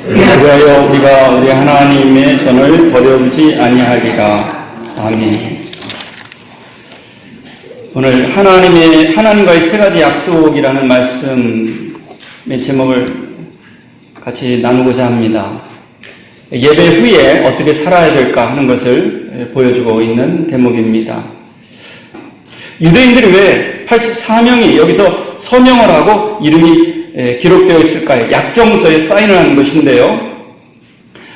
그리하여 우리가 우리 하나님의 전을 버려두지 아니하리라. 아멘. 오늘 하나님과의 세 가지 약속이라는 말씀의 제목을 같이 나누고자 합니다. 예배 후에 어떻게 살아야 될까 하는 것을 보여주고 있는 대목입니다. 유대인들이 왜 84명이 여기서 서명을 하고 이름이 기록되어 있을까요? 약정서에 사인을 하는 것인데요.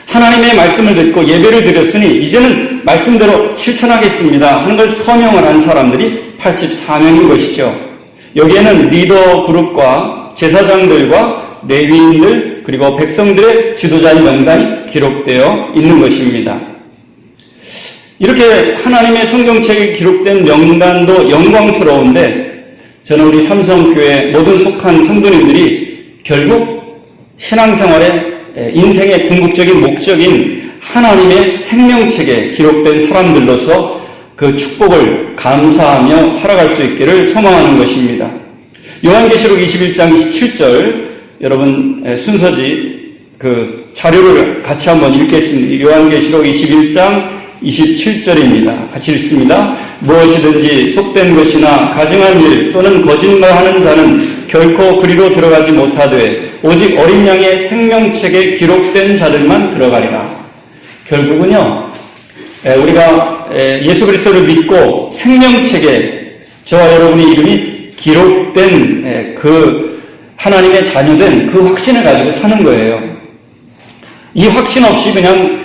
하나님의 말씀을 듣고 예배를 드렸으니 이제는 말씀대로 실천하겠습니다 하는 걸 서명을 한 사람들이 84명인 것이죠. 여기에는 리더 그룹과 제사장들과 레위인들 그리고 백성들의 지도자의 명단이 기록되어 있는 것입니다. 이렇게 하나님의 성경책에 기록된 명단도 영광스러운데 저는 우리 삼성교회 모든 속한 성도님들이 결국 신앙생활의 인생의 궁극적인 목적인 하나님의 생명책에 기록된 사람들로서 그 축복을 감사하며 살아갈 수 있기를 소망하는 것입니다. 요한계시록 21장 27절 여러분 순서지 그 자료를 같이 한번 읽겠습니다. 요한계시록 21장 27절입니다. 같이 읽습니다. 무엇이든지 속된 것이나 가증한 일 또는 거짓말하는 자는 결코 그리로 들어가지 못하되 오직 어린 양의 생명책에 기록된 자들만 들어가리라. 결국은요, 우리가 예수 그리스도를 믿고 생명책에 저와 여러분의 이름이 기록된 그 하나님의 자녀된 그 확신을 가지고 사는 거예요. 이 확신 없이 그냥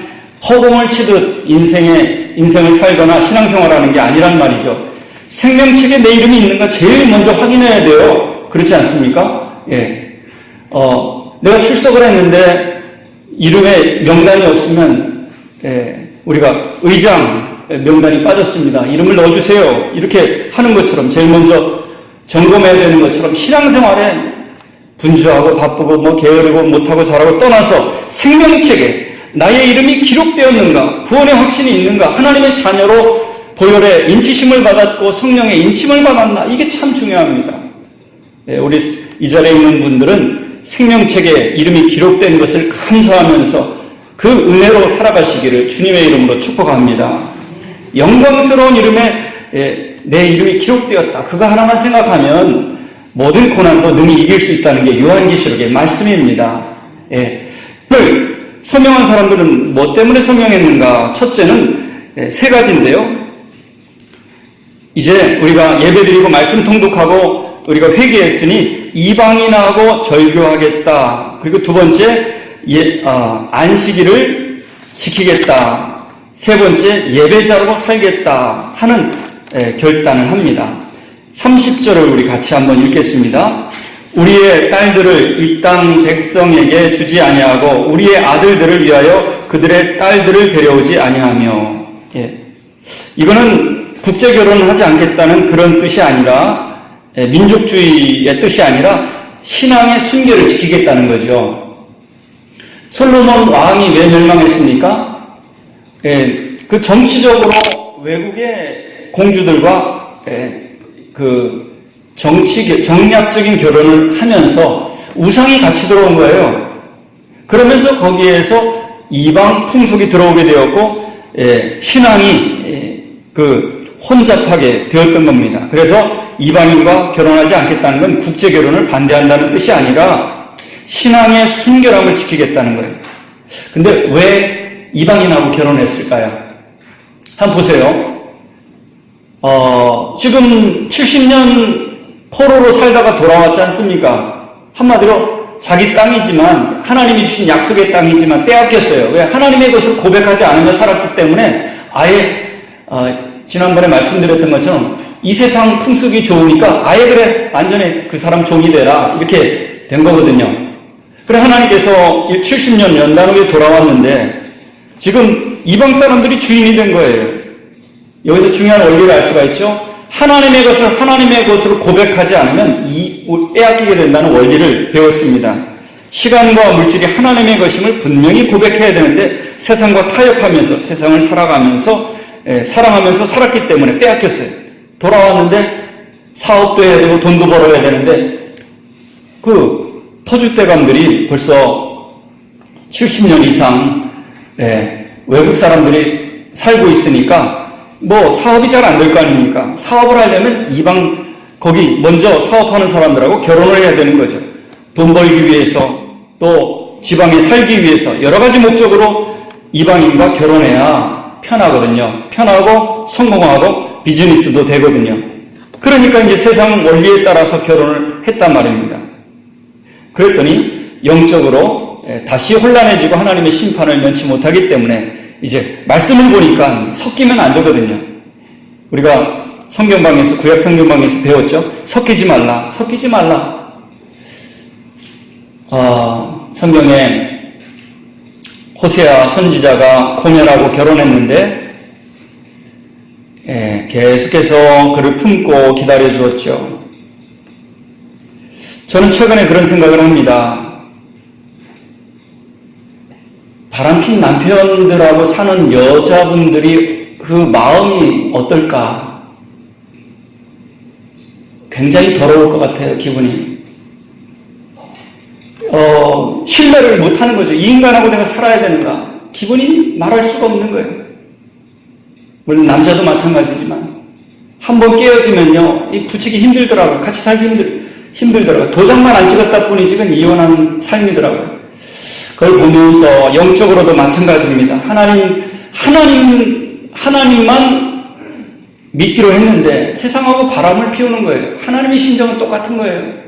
허공을 치듯 인생을 살거나 신앙생활하는 게 아니란 말이죠. 생명책에 내 이름이 있는가 제일 먼저 확인해야 돼요. 그렇지 않습니까? 예. 내가 출석을 했는데 이름에 명단이 없으면 우리가 의장 명단이 빠졌습니다. 이름을 넣어주세요. 이렇게 하는 것처럼 제일 먼저 점검해야 되는 것처럼 신앙생활에 분주하고 바쁘고 뭐 게으르고 못하고 잘하고 떠나서 생명책에 나의 이름이 기록되었는가? 구원의 확신이 있는가? 하나님의 자녀로 보혈의 인치심을 받았고 성령의 인침을 받았나? 이게 참 중요합니다. 우리 이 자리에 있는 분들은 생명책에 이름이 기록된 것을 감사하면서 그 은혜로 살아가시기를 주님의 이름으로 축복합니다. 영광스러운 이름에 내 이름이 기록되었다. 그거 하나만 생각하면 모든 고난도 능히 이길 수 있다는 게 요한계시록의 말씀입니다. 서명한 사람들은 뭐 때문에 서명했는가? 첫째는 세 가지인데요. 이제 우리가 예배드리고 말씀 통독하고 우리가 회개했으니 이방인하고 절교하겠다. 그리고 두 번째 안식일을 지키겠다. 세 번째 예배자로 살겠다 하는 결단을 합니다. 30절을 우리 같이 한번 읽겠습니다. 우리의 딸들을 이 땅 백성에게 주지 아니하고 우리의 아들들을 위하여 그들의 딸들을 데려오지 아니하며. 이거는 국제결혼을 하지 않겠다는 그런 뜻이 아니라 민족주의의 뜻이 아니라 신앙의 순결을 지키겠다는 거죠. 솔로몬 왕이 왜 멸망했습니까? 그 정치적으로 외국의 공주들과 정략적인 결혼을 하면서 우상이 같이 들어온 거예요. 그러면서 거기에서 이방 풍속이 들어오게 되었고 신앙이 혼잡하게 되었던 겁니다. 그래서 이방인과 결혼하지 않겠다는 건 국제결혼을 반대한다는 뜻이 아니라 신앙의 순결함을 지키겠다는 거예요. 근데 왜 이방인하고 결혼했을까요? 한번 보세요. 지금 70년 포로로 살다가 돌아왔지 않습니까? 한마디로 자기 땅이지만 하나님이 주신 약속의 땅이지만 빼앗겼어요. 왜? 하나님의 것을 고백하지 않으며 살았기 때문에 아예 지난번에 말씀드렸던 것처럼 이 세상 풍습이 좋으니까 아예 그래 완전히 그 사람 종이 되라 이렇게 된 거거든요. 그래 하나님께서 70년 연단 후에 돌아왔는데 지금 이방 사람들이 주인이 된 거예요. 여기서 중요한 원리를 알 수가 있죠. 하나님의 것을 하나님의 것으로 고백하지 않으면 빼앗기게 된다는 원리를 배웠습니다. 시간과 물질이 하나님의 것임을 분명히 고백해야 되는데 세상과 타협하면서 세상을 살아가면서 사랑하면서 살았기 때문에 빼앗겼어요. 돌아왔는데 사업도 해야 되고 돈도 벌어야 되는데 그 터줏대감들이 벌써 70년 이상 외국 사람들이 살고 있으니까 뭐 사업이 잘 안 될 거 아닙니까? 사업을 하려면 이방 거기 먼저 사업하는 사람들하고 결혼을 해야 되는 거죠. 돈 벌기 위해서 또 지방에 살기 위해서 여러 가지 목적으로 이방인과 결혼해야 편하거든요. 편하고 성공하고 비즈니스도 되거든요. 그러니까 이제 세상 원리에 따라서 결혼을 했단 말입니다. 그랬더니 영적으로 다시 혼란해지고 하나님의 심판을 면치 못하기 때문에 이제 말씀을 보니까 섞이면 안 되거든요. 우리가 성경방에서 구약 성경방에서 배웠죠. 섞이지 말라. 섞이지 말라. 성경에 호세아 선지자가 고멜하고 결혼했는데 계속해서 그를 품고 기다려 주었죠. 저는 최근에 그런 생각을 합니다. 바람핀 남편들하고 사는 여자분들이 그 마음이 어떨까? 굉장히 더러울 것 같아요, 기분이. 신뢰를 못하는 거죠. 이 인간하고 내가 살아야 되는가? 기분이 말할 수가 없는 거예요. 물론 남자도 마찬가지지만 한 번 깨어지면요, 이 붙이기 힘들더라고요. 같이 살기 힘들더라고요. 도장만 안 찍었다 뿐이지 그건 이혼한 삶이더라고요. 그걸 보면서 영적으로도 마찬가지입니다. 하나님만 믿기로 했는데 세상하고 바람을 피우는 거예요. 하나님의 심정은 똑같은 거예요.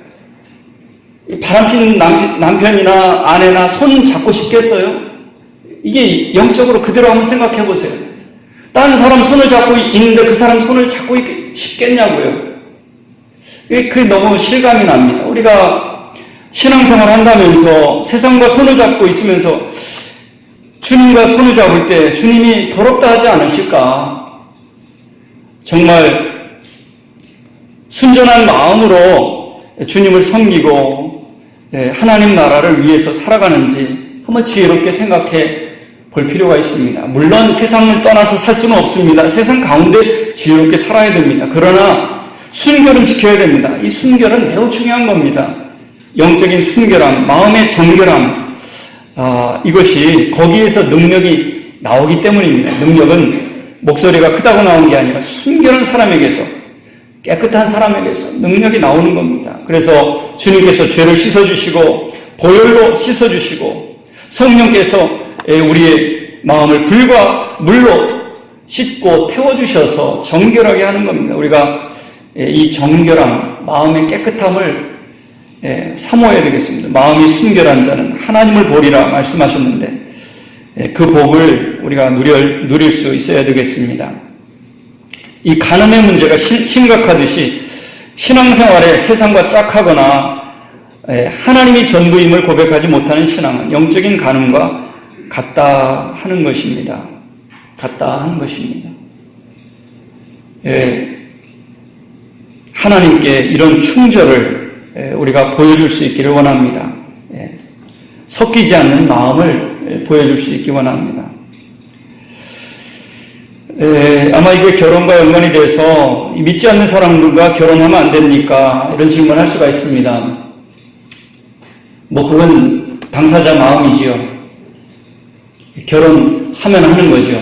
바람핀 남편이나 아내나 손 잡고 싶겠어요? 이게 영적으로 그대로 한번 생각해 보세요. 다른 사람 손을 잡고 있는데 그 사람 손을 잡고 싶겠냐고요. 그게 너무 실감이 납니다. 우리가 신앙생활 한다면서 세상과 손을 잡고 있으면서 주님과 손을 잡을 때 주님이 더럽다 하지 않으실까? 정말 순전한 마음으로 주님을 섬기고 하나님 나라를 위해서 살아가는지 한번 지혜롭게 생각해 볼 필요가 있습니다. 물론 세상을 떠나서 살 수는 없습니다. 세상 가운데 지혜롭게 살아야 됩니다. 그러나 순결은 지켜야 됩니다. 이 순결은 매우 중요한 겁니다. 영적인 순결함, 마음의 정결함, 이것이 거기에서 능력이 나오기 때문입니다. 능력은 목소리가 크다고 나오는 게 아니라 순결한 사람에게서, 깨끗한 사람에게서 능력이 나오는 겁니다. 그래서 주님께서 죄를 씻어주시고 보혈로 씻어주시고 성령께서 우리의 마음을 불과 물로 씻고 태워주셔서 정결하게 하는 겁니다. 우리가 이 정결함, 마음의 깨끗함을 사모해야 되겠습니다. 마음이 순결한 자는 하나님을 보리라 말씀하셨는데 그 복을 우리가 누릴 수 있어야 되겠습니다. 이 간음의 문제가 심각하듯이 신앙생활에 세상과 짝하거나 하나님이 전부임을 고백하지 못하는 신앙은 영적인 간음과 같다 하는 것입니다. 같다 하는 것입니다. 하나님께 이런 충절을 우리가 보여줄 수 있기를 원합니다. 섞이지 않는 마음을 보여줄 수 있기 원합니다. 아마 이게 결혼과 연관이 돼서 믿지 않는 사람들과 결혼하면 안 됩니까? 이런 질문을 할 수가 있습니다. 그건 당사자 마음이지요. 결혼하면 하는 거죠.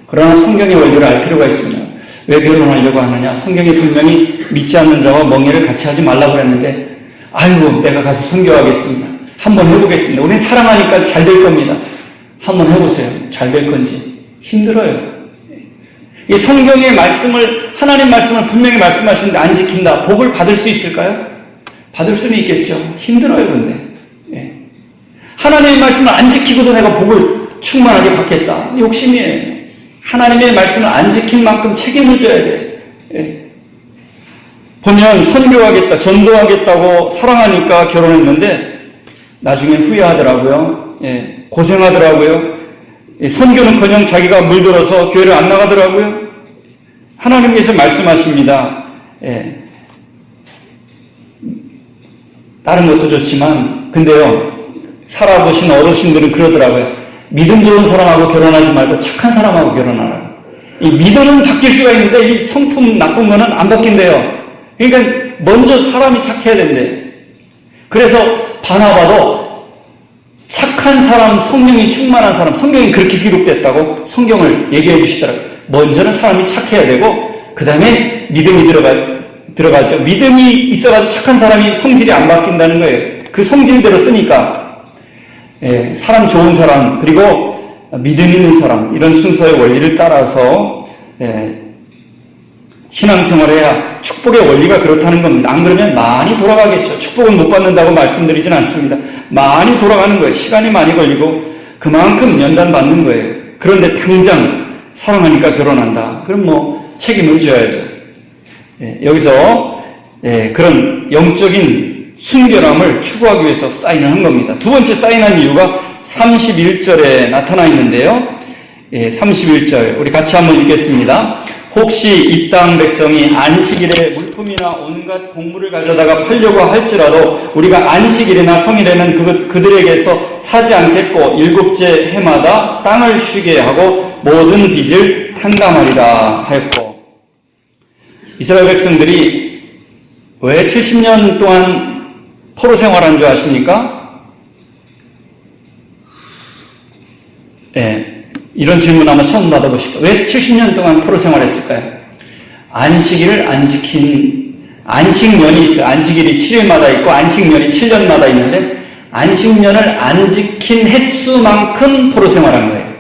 그러나 성경의 원리를 알 필요가 있습니다. 왜 결혼하려고 하느냐? 성경이 분명히 믿지 않는 자와 멍에를 같이 하지 말라고 그랬는데, 아이고, 내가 가서 선교하겠습니다. 한번 해보겠습니다. 우리는 사랑하니까 잘 될 겁니다. 한번 해보세요. 잘 될 건지. 힘들어요. 이 성경의 말씀을, 하나님 말씀을 분명히 말씀하시는데 안 지킨다. 복을 받을 수 있을까요? 받을 수는 있겠죠. 힘들어요, 근데. 하나님의 말씀을 안 지키고도 내가 복을 충만하게 받겠다. 욕심이에요. 하나님의 말씀을 안 지킨 만큼 책임을 져야 돼. 보면 선교하겠다, 전도하겠다고 사랑하니까 결혼했는데 나중에 후회하더라고요. 고생하더라고요. 선교는커녕 자기가 물들어서 교회를 안 나가더라고요. 하나님께서 말씀하십니다. 다른 것도 좋지만 근데요, 살아보신 어르신들은 그러더라고요. 믿음 좋은 사람하고 결혼하지 말고 착한 사람하고 결혼하라. 이 믿음은 바뀔 수가 있는데 이 성품 나쁜 거는 안 바뀐대요. 그러니까 먼저 사람이 착해야 된대. 그래서 바나바도 착한 사람, 성령이 충만한 사람, 성경이 그렇게 기록됐다고 성경을 얘기해 주시더라고요. 먼저는 사람이 착해야 되고 그 다음에 믿음이 들어가죠. 믿음이 있어가지고 착한 사람이 성질이 안 바뀐다는 거예요. 그 성질대로 쓰니까 사람 좋은 사람 그리고 믿음 있는 사람 이런 순서의 원리를 따라서 신앙생활해야 축복의 원리가 그렇다는 겁니다. 안 그러면 많이 돌아가겠죠. 축복은 못 받는다고 말씀드리진 않습니다. 많이 돌아가는 거예요. 시간이 많이 걸리고 그만큼 연단받는 거예요. 그런데 당장 사랑하니까 결혼한다. 그럼 뭐 책임을 져야죠. 여기서 그런 영적인 순결함을 추구하기 위해서 사인을 한 겁니다. 두 번째 사인한 이유가 31절에 나타나 있는데요. 31절 우리 같이 한번 읽겠습니다. 혹시 이 땅 백성이 안식일에 물품이나 온갖 곡물을 가져다가 팔려고 할지라도 우리가 안식일이나 성일에는 그들에게서 사지 않겠고 일곱째 해마다 땅을 쉬게 하고 모든 빚을 탕감하리라 하였고, 이스라엘 백성들이 왜 70년 동안 포로 생활한 줄 아십니까? 이런 질문 아마 처음 받아보실 거예요. 왜 70년 동안 포로 생활했을까요? 안식일을 안 지킨, 안식년이 있어요. 안식일이 7일마다 있고 안식년이 7년마다 있는데 안식년을 안 지킨 횟수만큼 포로 생활한 거예요.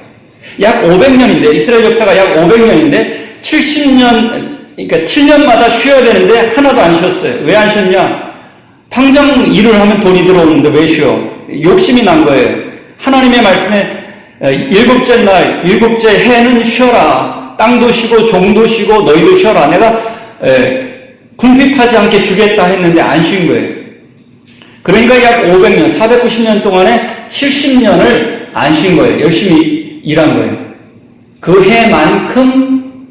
약 500년인데, 이스라엘 역사가 약 500년인데 70년, 그러니까 7년마다 쉬어야 되는데 하나도 안 쉬었어요. 왜 안 쉬었냐? 당장 일을 하면 돈이 들어오는데 왜 쉬어? 욕심이 난 거예요. 하나님의 말씀에 일곱째 날, 일곱째 해는 쉬어라. 땅도 쉬고 종도 쉬고 너희도 쉬어라. 내가 궁핍하지 않게 주겠다 했는데 안 쉰 거예요. 그러니까 약 500년, 490년 동안에 70년을 안 쉰 거예요. 열심히 일한 거예요. 그 해만큼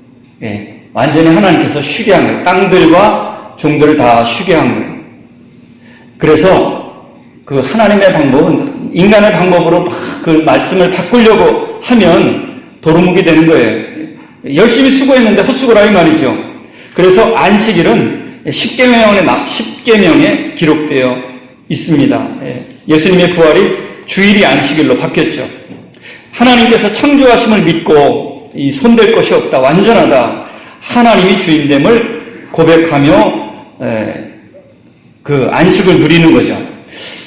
완전히 하나님께서 쉬게 한 거예요. 땅들과 종들을 다 쉬게 한 거예요. 그래서 그 하나님의 방법은 인간의 방법으로 막 그 말씀을 바꾸려고 하면 도루묵이 되는 거예요. 열심히 수고했는데 헛수고라 이 말이죠. 그래서 안식일은 10계명에 기록되어 있습니다. 예수님의 부활이 주일이 안식일로 바뀌었죠. 하나님께서 창조하심을 믿고 이 손댈 것이 없다, 완전하다, 하나님이 주인됨을 고백하며 그 안식을 누리는 거죠.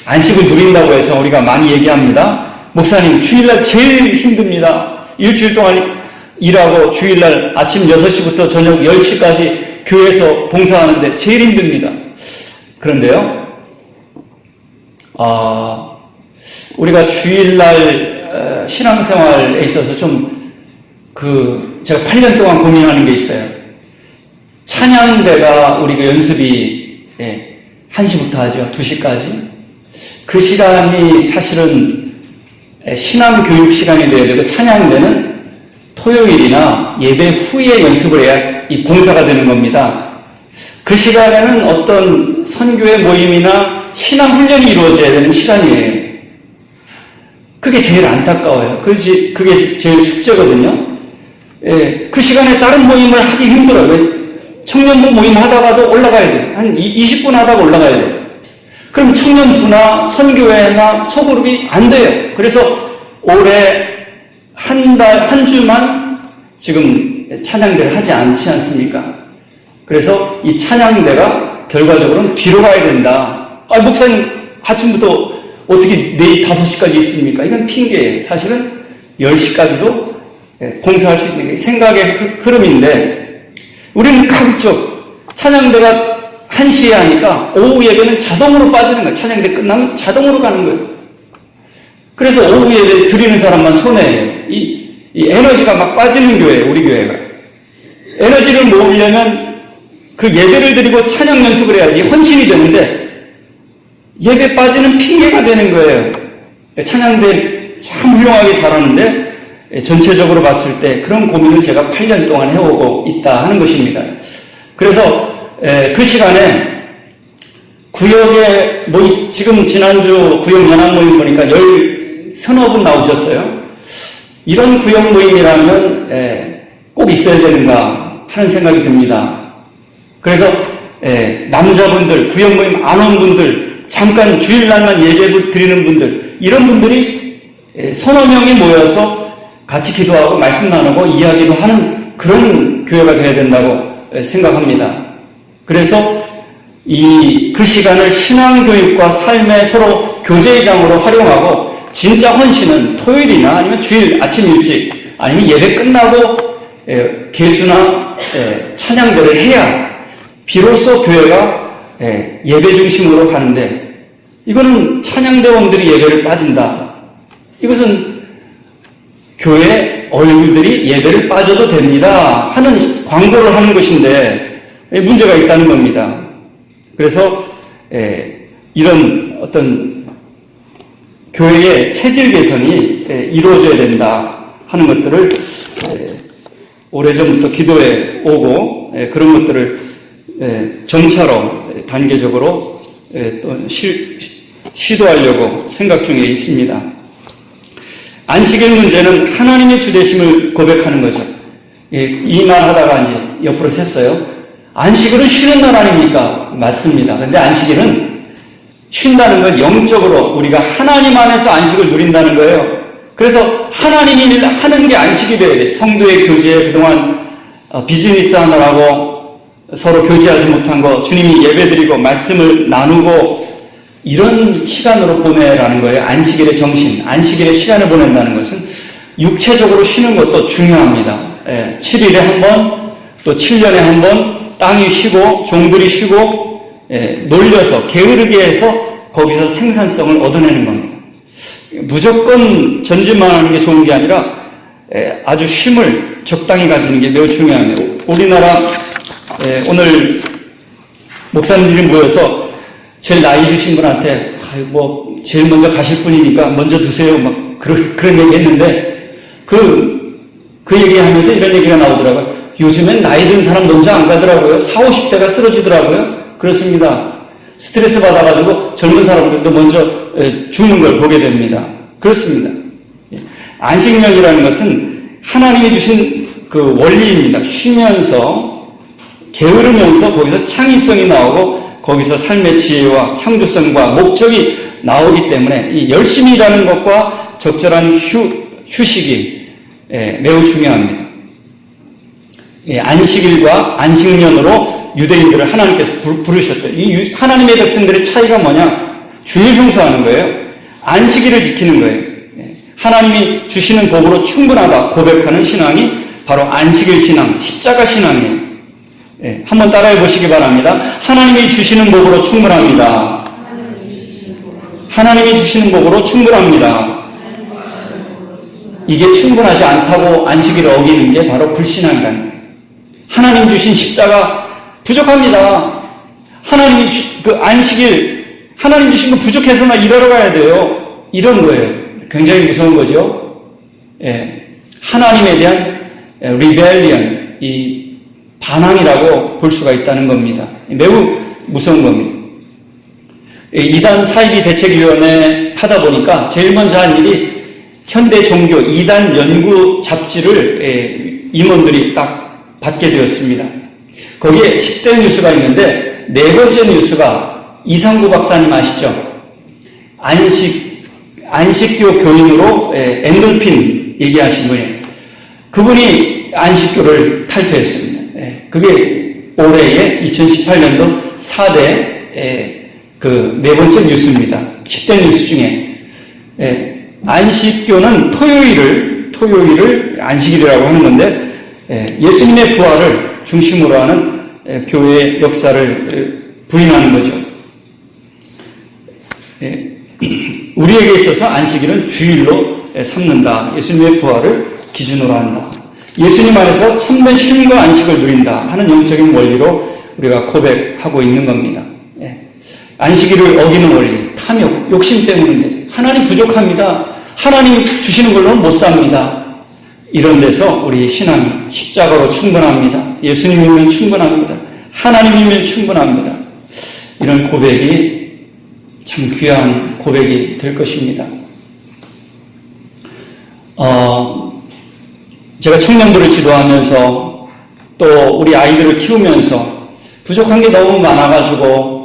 안식을 누린다고 해서 우리가 많이 얘기합니다. 목사님, 주일날 제일 힘듭니다. 일주일 동안 일하고 주일날 아침 6시부터 저녁 10시까지 교회에서 봉사하는데 제일 힘듭니다. 그런데요, 우리가 주일날 신앙생활에 있어서 제가 8년 동안 고민하는 게 있어요. 찬양대가 우리가 연습이 1시부터 하죠. 2시까지. 그 시간이 사실은 신앙교육 시간이 돼야 되고, 찬양대는 토요일이나 예배 후에 연습을 해야 이 봉사가 되는 겁니다. 그 시간에는 어떤 선교의 모임이나 신앙훈련이 이루어져야 되는 시간이에요. 그게 제일 안타까워요. 그게 제일 숙제거든요. 그 시간에 다른 모임을 하기 힘들어요. 청년부 모임 하다가도 올라가야 돼요. 한 20분 하다가 올라가야 돼요. 그럼 청년부나 선교회나 소그룹이 안 돼요. 그래서 올해 한 주만 지금 찬양대를 하지 않지 않습니까? 그래서 이 찬양대가 결과적으로는 뒤로 가야 된다. 목사님 아침부터 어떻게 내일 5시까지 있습니까? 이건 핑계예요. 사실은 10시까지도 봉사할 수 있는 게 생각의 흐름인데, 우리는 가급적 찬양대가 1시에 하니까 오후 예배는 자동으로 빠지는 거예요. 찬양대 끝나면 자동으로 가는 거예요. 그래서 오후 예배 드리는 사람만 손해예요. 이 에너지가 막 빠지는 교회예요. 우리 교회가. 에너지를 모으려면 그 예배를 드리고 찬양 연습을 해야지 헌신이 되는데, 예배 빠지는 핑계가 되는 거예요. 찬양대 참 훌륭하게 잘하는데 전체적으로 봤을 때 그런 고민을 제가 8년 동안 해오고 있다 하는 것입니다. 그래서 그 시간에 구역에 지금 지난주 구역 연합 모임 보니까 10서너 분 나오셨어요. 이런 구역 모임이라면 꼭 있어야 되는가 하는 생각이 듭니다. 그래서 남자분들, 구역 모임 안 온 분들 잠깐 주일날만 예배 드리는 분들, 이런 분들이 서너 명이 모여서 같이 기도하고 말씀 나누고 이야기도 하는 그런 교회가 되어야 된다고 생각합니다. 그래서 그 시간을 신앙교육과 삶의 서로 교제의 장으로 활용하고, 진짜 헌신은 토요일이나 아니면 주일 아침 일찍 아니면 예배 끝나고 개수나 찬양들을 해야 비로소 교회가 예배 중심으로 가는데, 이거는 찬양대원들이 예배를 빠진다. 이것은 교회 얼굴들이 예배를 빠져도 됩니다 하는 광고를 하는 것인데 문제가 있다는 겁니다. 그래서 이런 어떤 교회의 체질 개선이 이루어져야 된다 하는 것들을 오래전부터 기도해 오고, 그런 것들을 점차로 단계적으로 또 시도하려고 생각 중에 있습니다. 안식일 문제는 하나님의 주되심을 고백하는 거죠. 이 말 하다가 이제 옆으로 샜어요. 안식일은 쉬는 날 아닙니까? 맞습니다. 근데 안식일은 쉰다는 건 영적으로 우리가 하나님 안에서 안식을 누린다는 거예요. 그래서 하나님이 하는 게 안식이 돼야 돼. 성도의 교제에 그동안 비즈니스 하느라고 서로 교제하지 못한 거 주님이 예배드리고 말씀을 나누고 이런 시간으로 보내라는 거예요. 안식일의 정신, 안식일의 시간을 보낸다는 것은 육체적으로 쉬는 것도 중요합니다. 7일에 한 번, 또 7년에 한 번 땅이 쉬고 종들이 쉬고 놀려서 게으르게 해서 거기서 생산성을 얻어내는 겁니다. 무조건 전진만 하는 게 좋은 게 아니라 아주 쉼을 적당히 가지는 게 매우 중요합니다. 우리나라 오늘 목사님들이 모여서 제일 나이 드신 분한테 제일 먼저 가실 분이니까 먼저 드세요 막 그런 얘기 했는데 그 얘기하면서 이런 얘기가 나오더라고요. 요즘엔 나이 든 사람 먼저 안 가더라고요. 40, 50대가 쓰러지더라고요. 그렇습니다. 스트레스 받아가지고 젊은 사람들도 먼저 죽는 걸 보게 됩니다. 그렇습니다. 안식년이라는 것은 하나님이 주신 그 원리입니다. 쉬면서 게으르면서 거기서 창의성이 나오고 거기서 삶의 지혜와 창조성과 목적이 나오기 때문에 이 열심히 일하는 것과 적절한 휴식이 매우 중요합니다. 안식일과 안식년으로 유대인들을 하나님께서 부르셨죠. 이 하나님의 백성들의 차이가 뭐냐? 주일 성수하는 거예요. 안식일을 지키는 거예요. 하나님이 주시는 복으로 충분하다 고백하는 신앙이 바로 안식일 신앙, 십자가 신앙이에요. 한번 따라해 보시기 바랍니다. 하나님이 주시는 복으로 충분합니다. 하나님이 주시는 복으로 충분합니다. 이게 충분하지 않다고 안식일을 어기는 게 바로 불신앙이라는 거예요. 하나님 주신 십자가 부족합니다. 하나님이 그 안식일 하나님 주신 거 부족해서 나 일하러 가야 돼요. 이런 거예요. 굉장히 무서운 거죠. 하나님에 대한 rebellion, 이 반항이라고 볼 수가 있다는 겁니다. 매우 무서운 겁니다. 이단 사이비 대책위원회 하다 보니까 제일 먼저 한 일이 현대 종교 이단 연구 잡지를 임원들이 딱 받게 되었습니다. 거기에 10대 뉴스가 있는데 네 번째 뉴스가 이상구 박사님 아시죠? 안식교 교인으로 엔돌핀 얘기하신 분이에요. 그분이 안식교를 탈퇴했습니다. 그게 올해의 2018년도 4대 그 네 번째 뉴스입니다. 10대 뉴스 중에 안식교는 토요일을 안식일이라고 하는 건데 예수님의 부활을 중심으로 하는 교회의 역사를 부인하는 거죠. 우리에게 있어서 안식일은 주일로 삼는다. 예수님의 부활을 기준으로 한다. 예수님 안에서 참된 쉼과 안식을 누린다 하는 영적인 원리로 우리가 고백하고 있는 겁니다. 안식일을 어기는 원리, 탐욕, 욕심 때문인데 하나님 부족합니다. 하나님 주시는 걸로는 못 삽니다. 이런 데서 우리 신앙이 십자가로 충분합니다. 예수님이면 충분합니다. 하나님이면 충분합니다. 이런 고백이 참 귀한 고백이 될 것입니다. 제가 청년들을 지도하면서 또 우리 아이들을 키우면서 부족한 게 너무 많아가지고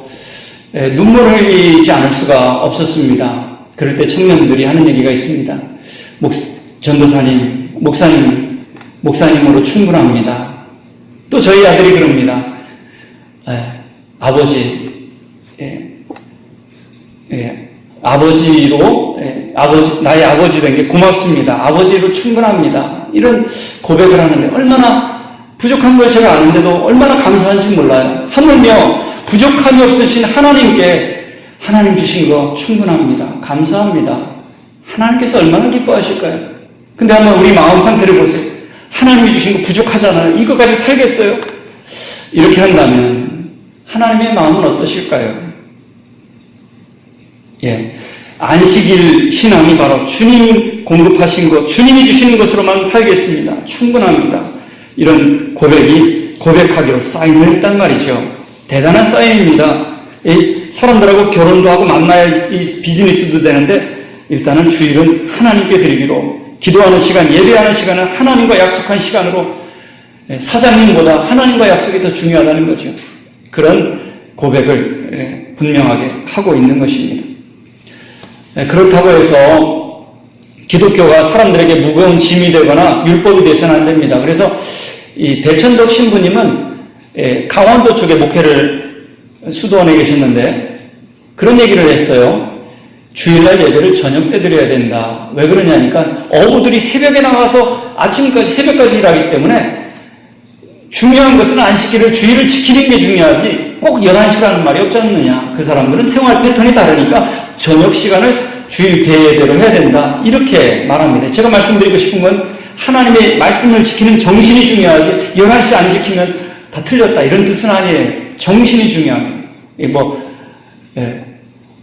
눈물을 흘리지 않을 수가 없었습니다. 그럴 때 청년들이 하는 얘기가 있습니다. 전도사님, 목사님으로 충분합니다. 또 저희 아들이 그럽니다. 아버지, 나의 아버지 된 게 고맙습니다. 아버지로 충분합니다. 이런 고백을 하는데 얼마나 부족한 걸 제가 아는데도 얼마나 감사한지 몰라요. 하물며 부족함이 없으신 하나님께 하나님 주신 거 충분합니다. 감사합니다. 하나님께서 얼마나 기뻐하실까요? 근데 한번 우리 마음 상태를 보세요. 하나님이 주신 거 부족하잖아요. 이거 가지고 살겠어요? 이렇게 한다면 하나님의 마음은 어떠실까요? 안식일 신앙이 바로 주님 공급하신 것, 주님이 주시는 것으로만 살겠습니다. 충분합니다. 이런 고백하기로 사인을 했단 말이죠. 대단한 사인입니다. 사람들하고 결혼도 하고 만나야 비즈니스도 되는데 일단은 주일은 하나님께 드리기로, 기도하는 시간, 예배하는 시간은 하나님과 약속한 시간으로, 사장님보다 하나님과 약속이 더 중요하다는 거죠. 그런 고백을 분명하게 하고 있는 것입니다. 그렇다고 해서 기독교가 사람들에게 무거운 짐이 되거나 율법이 되서는 안 됩니다. 그래서 이 대천덕 신부님은 강원도 쪽에 목회를 수도원에 계셨는데 그런 얘기를 했어요. 주일날 예배를 저녁 때 드려야 된다. 왜 그러냐니까 어부들이 새벽에 나가서 아침까지 새벽까지 일하기 때문에 중요한 것은 안식일을 주일을 지키는 게 중요하지 꼭 11시라는 말이 없지 않느냐. 그 사람들은 생활 패턴이 다르니까 저녁 시간을 주일 대예배로 해야 된다. 이렇게 말합니다. 제가 말씀드리고 싶은 건 하나님의 말씀을 지키는 정신이 중요하지 11시 안 지키면 다 틀렸다. 이런 뜻은 아니에요. 정신이 중요합니다.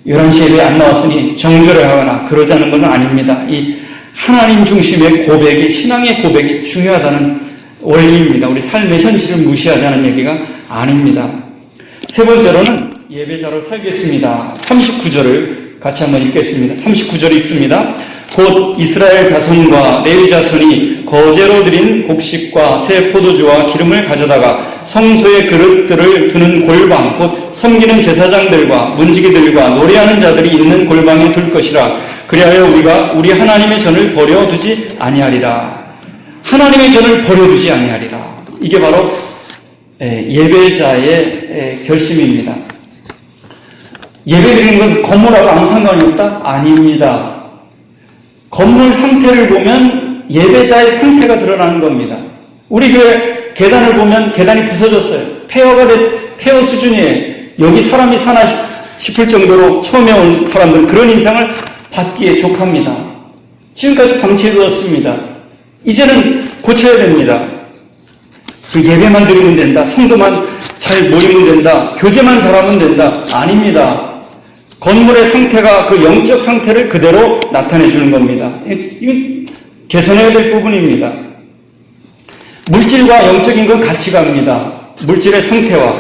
11시에 예배 안 나왔으니 정죄를 하거나 그러자는 건 아닙니다. 이 하나님 중심의 고백이, 신앙의 고백이 중요하다는 원리입니다. 우리 삶의 현실을 무시하자는 얘기가 아닙니다. 세 번째로는 예배자로 살겠습니다. 39절을 같이 한번 읽겠습니다. 39절 읽습니다. 곧 이스라엘 자손과 레위 자손이 거제로 드린 곡식과 새 포도주와 기름을 가져다가 성소의 그릇들을 두는 골방, 곧 섬기는 제사장들과 문지기들과 노래하는 자들이 있는 골방에 둘 것이라. 그리하여 우리가 우리 하나님의 전을 버려두지 아니하리라. 하나님의 전을 버려두지 아니하리라. 이게 바로 예배자의 결심입니다. 예배드리는 건 건물하고 아무 상관이 없다? 아닙니다. 건물 상태를 보면 예배자의 상태가 드러나는 겁니다. 우리 교회 계단을 보면 계단이 부서졌어요. 폐허 수준이에요. 여기 사람이 사나 싶을 정도로 처음에 온 사람들은 그런 인상을 받기에 족합니다. 지금까지 방치해두었습니다. 이제는 고쳐야 됩니다. 그 예배만 드리면 된다. 성도만 잘 모이면 된다. 교제만 잘하면 된다. 아닙니다. 건물의 상태가 그 영적 상태를 그대로 나타내 주는 겁니다. 이건 개선해야 될 부분입니다. 물질과 영적인 건 같이 갑니다. 물질의 상태와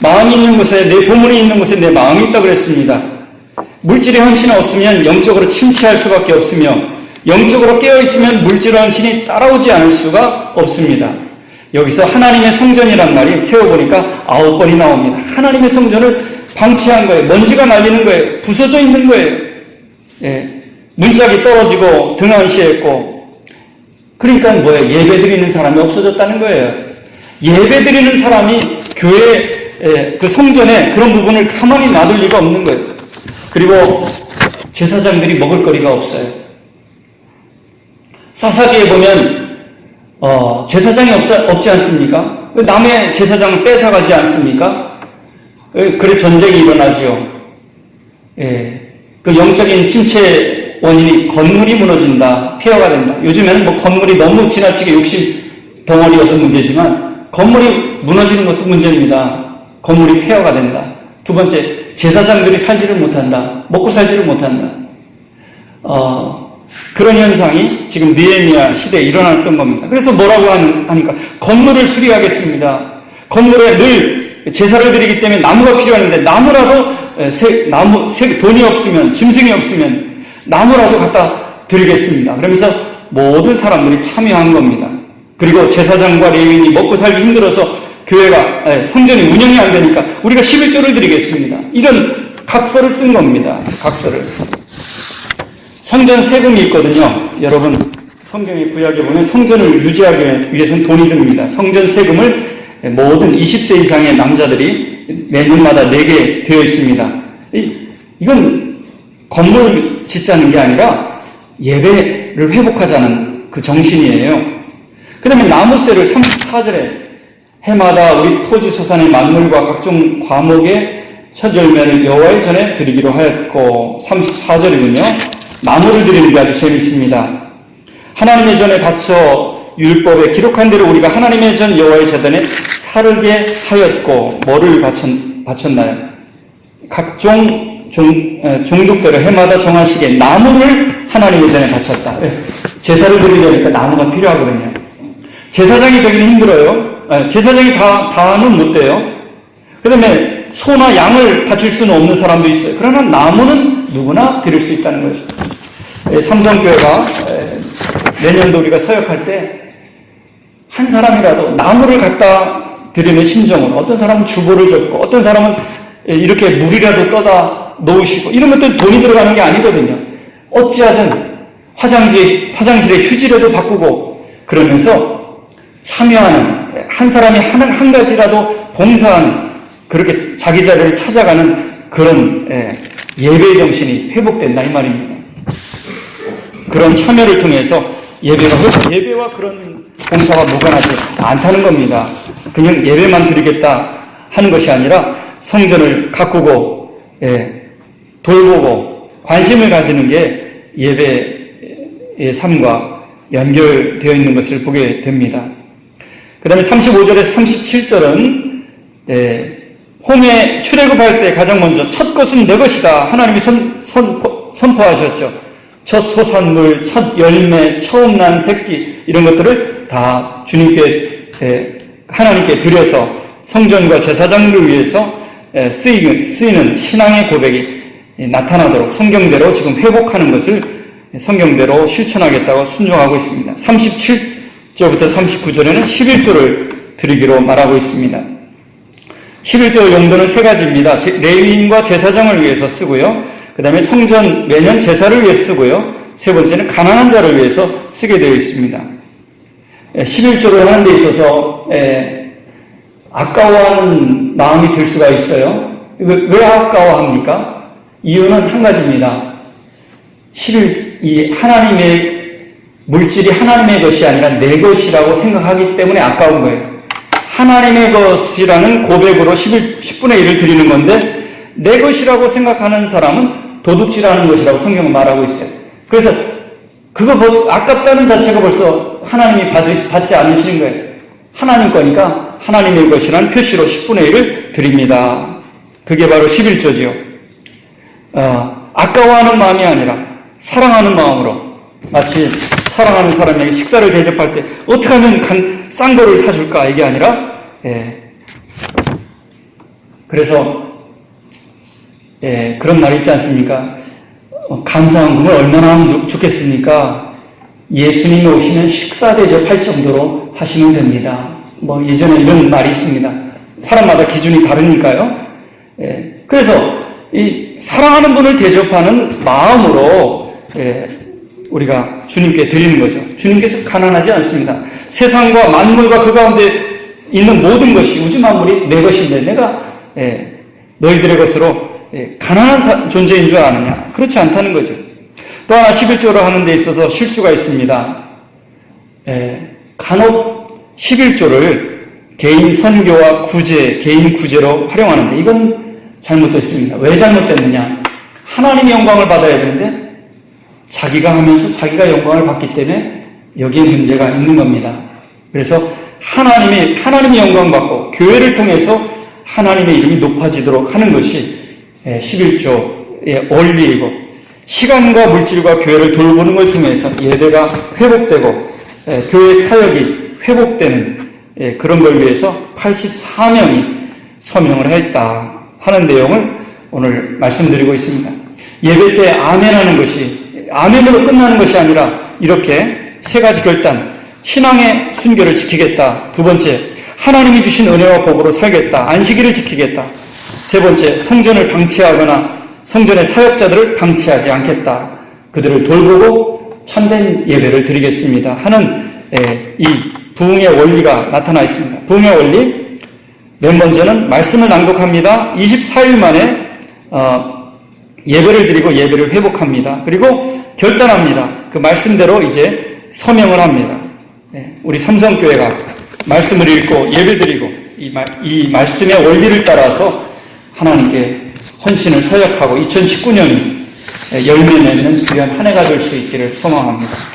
마음이 있는 곳에, 내 보물이 있는 곳에 내 마음이 있다고 그랬습니다. 물질의 헌신이 없으면 영적으로 침체할 수밖에 없으며 영적으로 깨어있으면 물질의 헌신이 따라오지 않을 수가 없습니다. 여기서 하나님의 성전이란 말이 세워보니까 9번이 나옵니다. 하나님의 성전을 방치한 거예요. 먼지가 날리는 거예요. 부서져 있는 거예요. 문짝이 떨어지고 등한시했고, 그러니까 뭐예요? 예배드리는 사람이 없어졌다는 거예요. 예배드리는 사람이 교회 그 성전에 그런 부분을 가만히 놔둘 리가 없는 거예요. 그리고 제사장들이 먹을 거리가 없어요. 사사기에 보면 제사장이 없지 않습니까? 남의 제사장을 뺏어가지 않습니까? 그래 전쟁이 일어나죠. 그 영적인 침체 원인이 건물이 무너진다, 폐허가 된다. 요즘에는 뭐 건물이 너무 지나치게 욕심 덩어리여서 문제지만 건물이 무너지는 것도 문제입니다. 건물이 폐허가 된다. 두 번째, 제사장들이 살지를 못한다. 먹고 살지를 못한다. 그런 현상이 지금 느헤미야 시대에 일어났던 겁니다. 그래서 뭐라고 하니까 건물을 수리하겠습니다. 건물에 늘 제사를 드리기 때문에 나무가 필요한데 나무라도 돈이 없으면, 짐승이 없으면 나무라도 갖다 드리겠습니다. 그러면서 모든 사람들이 참여한 겁니다. 그리고 제사장과 레위인이 먹고 살기 힘들어서 교회가, 성전이 운영이 안 되니까 우리가 11조를 드리겠습니다. 이런 각서를 쓴 겁니다. 각서를. 성전 세금이 있거든요. 여러분, 성경의 구약에 보면 성전을 유지하기 위해서는 돈이 듭니다. 성전 세금을 모든 20세 이상의 남자들이 매년마다 내게 되어 있습니다. 이건 건물 짓자는 게 아니라 예배를 회복하자는 그 정신이에요. 그 다음에 나무세를 34절에 해마다 우리 토지 소산의 만물과 각종 과목의 첫 열매를 여호와의 전에 드리기로 하였고, 34절이군요. 나무를 드리는 게 아주 재밌습니다. 하나님의 전에 바쳐 율법에 기록한 대로 우리가 하나님의 전 여호와의 제단에 사르게 하였고, 뭐를 바쳤나요? 각종 종족대로 해마다 정한 시기에 나무를 하나님의 전에 바쳤다. 제사를 드리려니까 나무가 필요하거든요. 제사장이 되기는 힘들어요. 제사장이 다는 못 돼요. 그 다음에 소나 양을 바칠 수는 없는 사람도 있어요. 그러나 나무는 누구나 드릴 수 있다는 거죠. 삼성교회가 내년도 우리가 사역할 때 한 사람이라도 나무를 갖다 드리는 심정으로, 어떤 사람은 주보를 줬고 어떤 사람은 이렇게 물이라도 떠다 놓으시고, 이런 것들 돈이 들어가는 게 아니거든요. 어찌하든 화장실에 휴지라도 바꾸고 그러면서 참여하는, 한 사람이 한 가지라도 봉사하는, 그렇게 자기 자리를 찾아가는 그런 예배 정신이 회복된다 이 말입니다. 그런 참여를 통해서 예배와 그런 봉사가 무관하지 않다는 겁니다. 그냥 예배만 드리겠다 하는 것이 아니라 성전을 가꾸고 돌보고 관심을 가지는 게 예배의 삶과 연결되어 있는 것을 보게 됩니다. 그 다음에 35절에서 37절은 홍해 출애굽할 때 가장 먼저 첫 것은 내 것이다 하나님이 선포하셨죠. 첫 소산물, 첫 열매, 처음 난 새끼, 이런 것들을 다 주님께, 하나님께 드려서 성전과 제사장을 위해서 쓰이는 신앙의 고백이 나타나도록 성경대로 지금 회복하는 것을 성경대로 실천하겠다고 순종하고 있습니다. 37절부터 39절에는 11조를 드리기로 말하고 있습니다. 11조 용도는 세 가지입니다. 레위인과 제사장을 위해서 쓰고요. 그 다음에 성전 매년 제사를 위해 쓰고요. 세 번째는 가난한 자를 위해서 쓰게 되어 있습니다. 11조를 하는 데 있어서 아까워하는 마음이 들 수가 있어요. 왜 아까워합니까? 이유는 한 가지입니다. 이 하나님의 물질이 하나님의 것이 아니라 내 것이라고 생각하기 때문에 아까운 거예요. 하나님의 것이라는 고백으로 10분의 1을 드리는 건데, 내 것이라고 생각하는 사람은 도둑질하는 것이라고 성경은 말하고 있어요. 그래서 그거 아깝다는 자체가 벌써 하나님이 받지 않으시는 거예요. 하나님 거니까 하나님의 것이라는 표시로 10분의 1을 드립니다. 그게 바로 11조지요. 아까워하는 마음이 아니라 사랑하는 마음으로, 마치 사랑하는 사람에게 식사를 대접할 때 어떻게 하면 싼 거를 사줄까, 이게 아니라 그래서 그런 말 있지 않습니까? 감사헌금을 얼마나 하면 좋겠습니까? 예수님이 오시면 식사 대접할 정도로 하시면 됩니다. 예전에 이런 말이 있습니다. 사람마다 기준이 다르니까요. 그래서 이 사랑하는 분을 대접하는 마음으로 우리가 주님께 드리는 거죠. 주님께서 가난하지 않습니다. 세상과 만물과 그 가운데 있는 모든 것이, 우주 만물이 내 것인데 내가 너희들의 것으로 가난한 존재인 줄 아느냐? 그렇지 않다는 거죠. 또 하나 11조를 하는 데 있어서 실수가 있습니다. 간혹 11조를 개인 선교와 구제, 개인 구제로 활용하는데 이건 잘못됐습니다. 왜 잘못됐느냐? 하나님의 영광을 받아야 되는데 자기가 하면서 자기가 영광을 받기 때문에 여기에 문제가 있는 겁니다. 그래서 하나님의 영광 받고 교회를 통해서 하나님의 이름이 높아지도록 하는 것이 11조의 원리이고, 시간과 물질과 교회를 돌보는 걸 통해서 예배가 회복되고 교회 사역이 회복되는 그런 걸 위해서 84명이 서명을 했다 하는 내용을 오늘 말씀드리고 있습니다. 예배 때 아멘하는 것이 아멘으로 끝나는 것이 아니라 이렇게 세 가지 결단, 신앙의 순결을 지키겠다. 두 번째, 하나님이 주신 은혜와 복으로 살겠다. 안식일을 지키겠다. 세 번째, 성전을 방치하거나 성전의 사역자들을 방치하지 않겠다. 그들을 돌보고 참된 예배를 드리겠습니다 하는 이 부흥의 원리가 나타나 있습니다. 부흥의 원리, 맨 먼저는 말씀을 낭독합니다. 24일 만에 예배를 드리고 예배를 회복합니다. 그리고 결단합니다. 그 말씀대로 이제 서명을 합니다. 우리 삼성교회가 말씀을 읽고 예배드리고 이 말씀의 원리를 따라서 하나님께 헌신을 서약하고 2019년이 열매 맺는 귀한 한 해가 될 수 있기를 소망합니다.